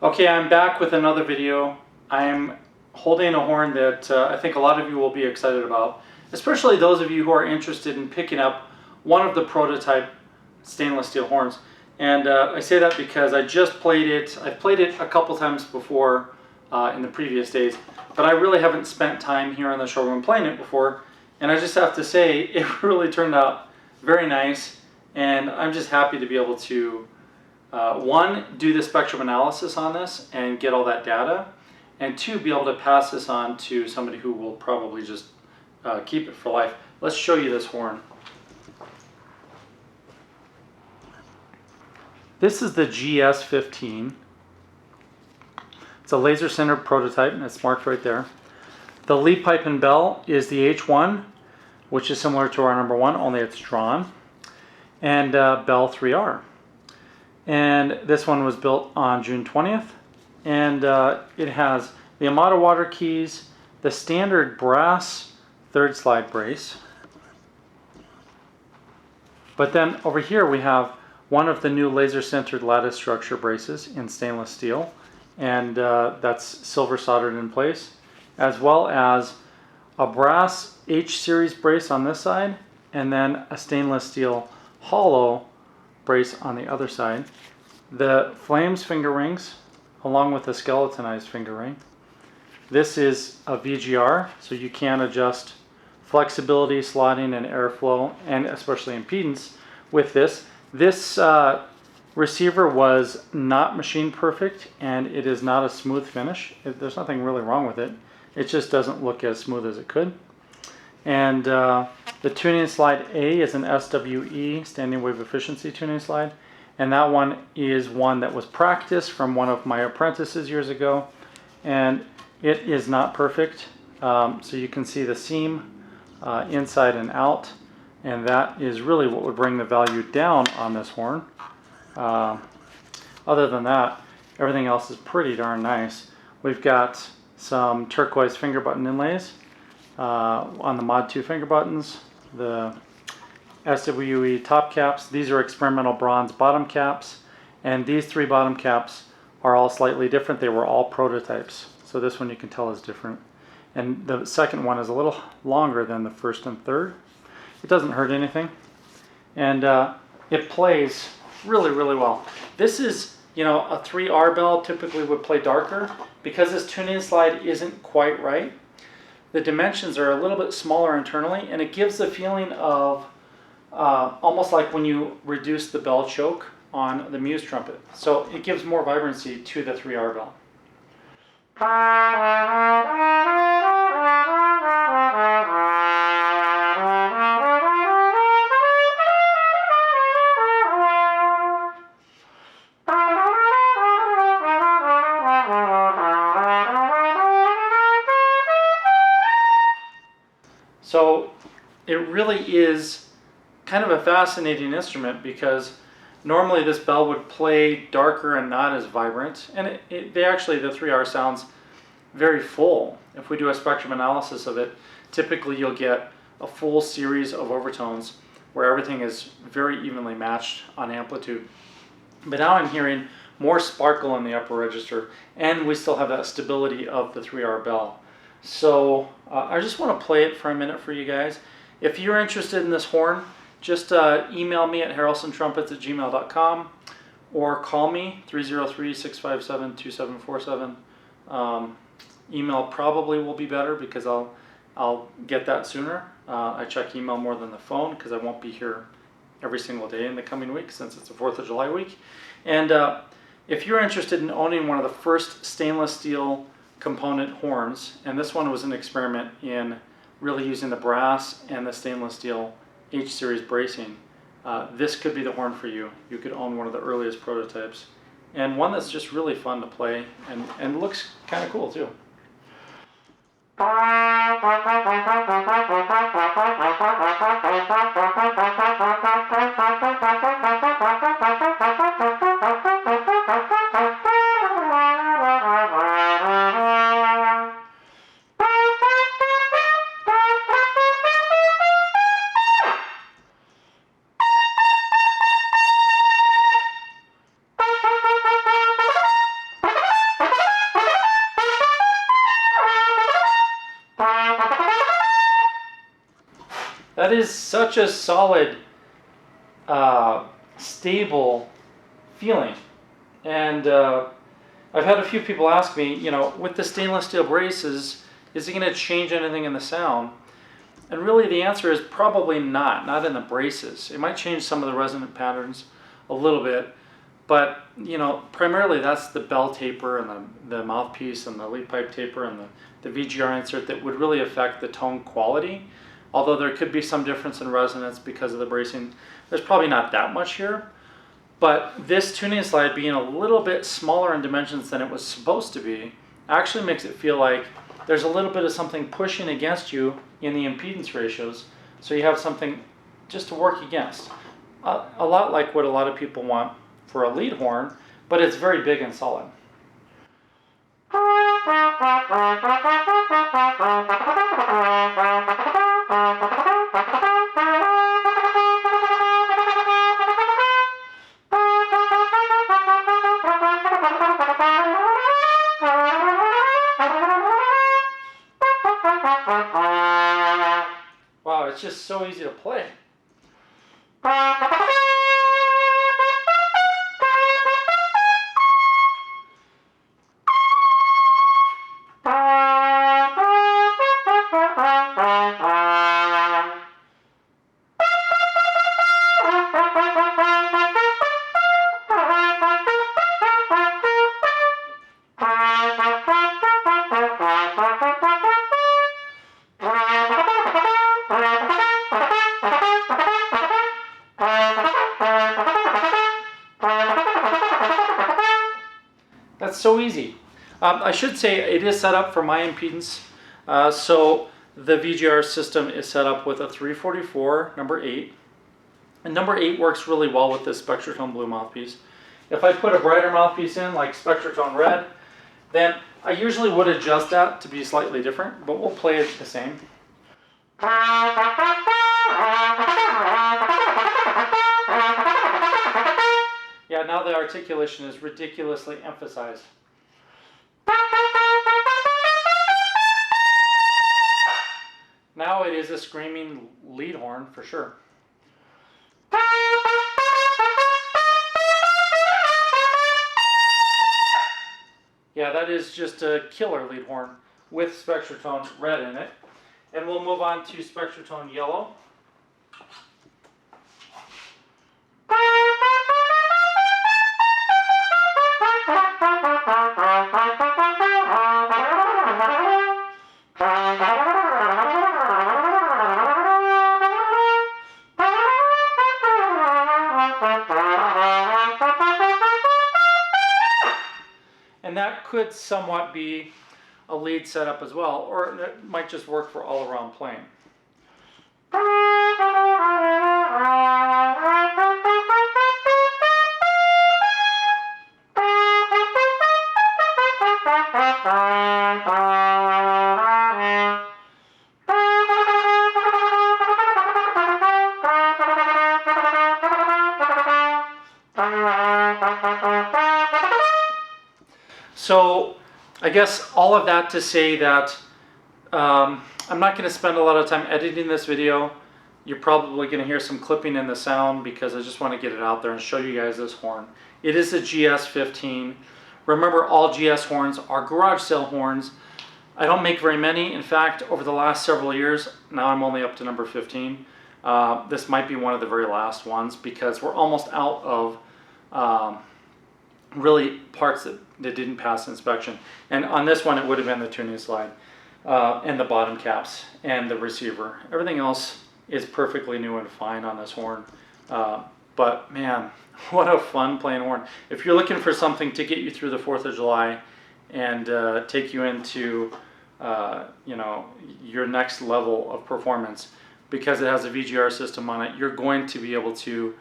Okay, I'm back with another video. I'm holding a horn that I think a lot of you will be excited about, especially those of you who are interested in picking up one of the prototype stainless steel horns. And I say that because I just played it. I've played it a couple times before in the previous days, but I really haven't spent time here on the showroom playing it before. And I just have to say, it really turned out very nice, and I'm just happy to be able to one, do the spectrum analysis on this and get all that data, and two, be able to pass this on to somebody who will probably just keep it for life. Let's show you this horn. This is the GS15. It's a laser-centered prototype, and it's marked right there. The lead pipe and bell is the H1, which is similar to our number one, only it's drawn, and bell 3R. And this one was built on June 20th, and it has the Amada water keys, the standard brass third slide brace, but then over here we have one of the new laser-centered lattice structure braces in stainless steel, and that's silver soldered in place, as well as a brass H series brace on this side, and then a stainless steel hollow brace on the other side. The flames finger rings, along with the skeletonized finger ring. This is a VGR, so you can adjust flexibility, slotting, and airflow, and especially impedance with this. This receiver was not machine perfect, and it is not a smooth finish. There's nothing really wrong with it. It just doesn't look as smooth as it could. And the tuning slide A is an SWE, standing wave efficiency tuning slide. And that one is one that was practiced from one of my apprentices years ago. And it is not perfect. So you can see the seam inside and out. And that is really what would bring the value down on this horn. Other than that, everything else is pretty darn nice. We've got some turquoise finger button inlays on the Mod 2 finger buttons, the SWE top caps. These are experimental bronze bottom caps, and these three bottom caps are all slightly different. They were all prototypes, so this one you can tell is different. And the second one is a little longer than the first and third. It doesn't hurt anything, and it plays really, really well. This is, you know, a 3R bell typically would play darker. Because this tuning slide isn't quite right, the dimensions are a little bit smaller internally, and it gives the feeling of almost like when you reduce the bell choke on the Muse trumpet. So it gives more vibrancy to the 3R bell. So it really is kind of a fascinating instrument, because normally this bell would play darker and not as vibrant, and the 3R sounds very full. If we do a spectrum analysis of it, typically you'll get a full series of overtones where everything is very evenly matched on amplitude. But now I'm hearing more sparkle in the upper register, and we still have that stability of the 3R bell. So I just want to play it for a minute for you guys. If you're interested in this horn, just email me at harrelsontrumpets@gmail.com or call me 303-657-2747. Email probably will be better, because I'll get that sooner. I check email more than the phone, because I won't be here every single day in the coming week, since it's the 4th of July week. And if you're interested in owning one of the first stainless steel component horns, and this one was an experiment in really using the brass and the stainless steel H series bracing, this could be the horn for you. You could own one of the earliest prototypes, and one that's just really fun to play and looks kind of cool too. That is such a solid, stable feeling. And I've had a few people ask me, you know, with the stainless steel braces, is it going to change anything in the sound? And really the answer is probably not in the braces. It might change some of the resonant patterns a little bit, but you know, primarily that's the bell taper and the mouthpiece and the lead pipe taper and the VGR insert that would really affect the tone quality. Although there could be some difference in resonance because of the bracing, there's probably not that much here. But this tuning slide being a little bit smaller in dimensions than it was supposed to be actually makes it feel like there's a little bit of something pushing against you in the impedance ratios, so you have something just to work against. A lot like what a lot of people want for a lead horn, but it's very big and solid. Wow, it's just so easy to play. That's so easy. I should say it is set up for my impedance. So the VGR system is set up with a 344 number 8. And number 8 works really well with this Spectratone blue mouthpiece. If I put a brighter mouthpiece in, like Spectratone red, then I usually would adjust that to be slightly different, but we'll play it the same. Yeah, now the articulation is ridiculously emphasized. Now it is a screaming lead horn for sure. Yeah, that is just a killer lead horn with Spectratone red in it. And we'll move on to Spectratone yellow. And that could somewhat be a lead setup as well, or it might just work for all around playing. So I guess all of that to say that I'm not going to spend a lot of time editing this video. You're probably going to hear some clipping in the sound because I just want to get it out there and show you guys this horn. It is a GS15. Remember, all GS horns are garage sale horns. I don't make very many. In fact, over the last several years, now I'm only up to number 15. This might be one of the very last ones because we're almost out of really parts that didn't pass inspection. And on this one, it would have been the tuning slide and the bottom caps and the receiver. Everything else is perfectly new and fine on this horn. But man, what a fun playing horn. If you're looking for something to get you through the 4th of July and take you into you know, your next level of performance, because it has a VGR system on it, you're going to be able to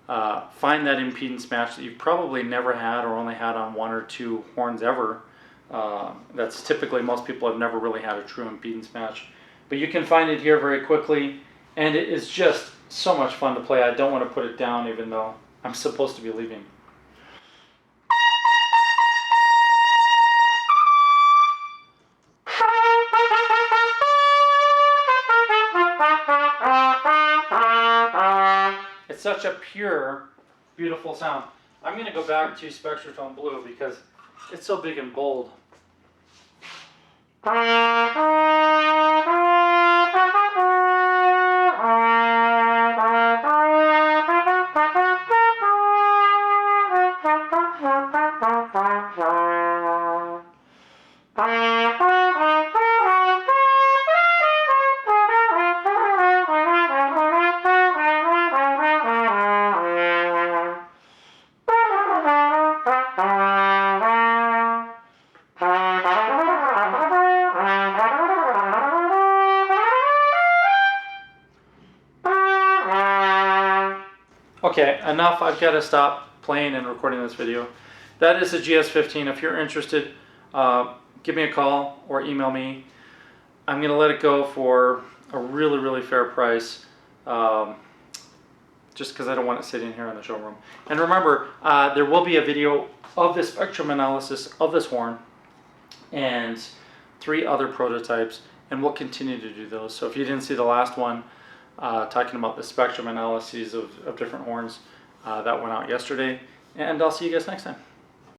find that impedance match that you've probably never had or only had on 1 or 2 horns ever. That's typically, most people have never really had a true impedance match. But you can find it here very quickly, and it is just so much fun to play. I don't want to put it down even though I'm supposed to be leaving. such a pure, beautiful sound. I'm going to go back to Spectratone Blue because it's so big and bold. Okay, enough. I've got to stop playing and recording this video. That is a GS15. If you're interested, give me a call or email me. I'm going to let it go for a really, really fair price, just because I don't want it sitting here in the showroom. And remember, there will be a video of the spectrum analysis of this horn and 3 other prototypes, and we'll continue to do those. So if you didn't see the last one, talking about the spectrum analyses of different horns, that went out yesterday, and I'll see you guys next time.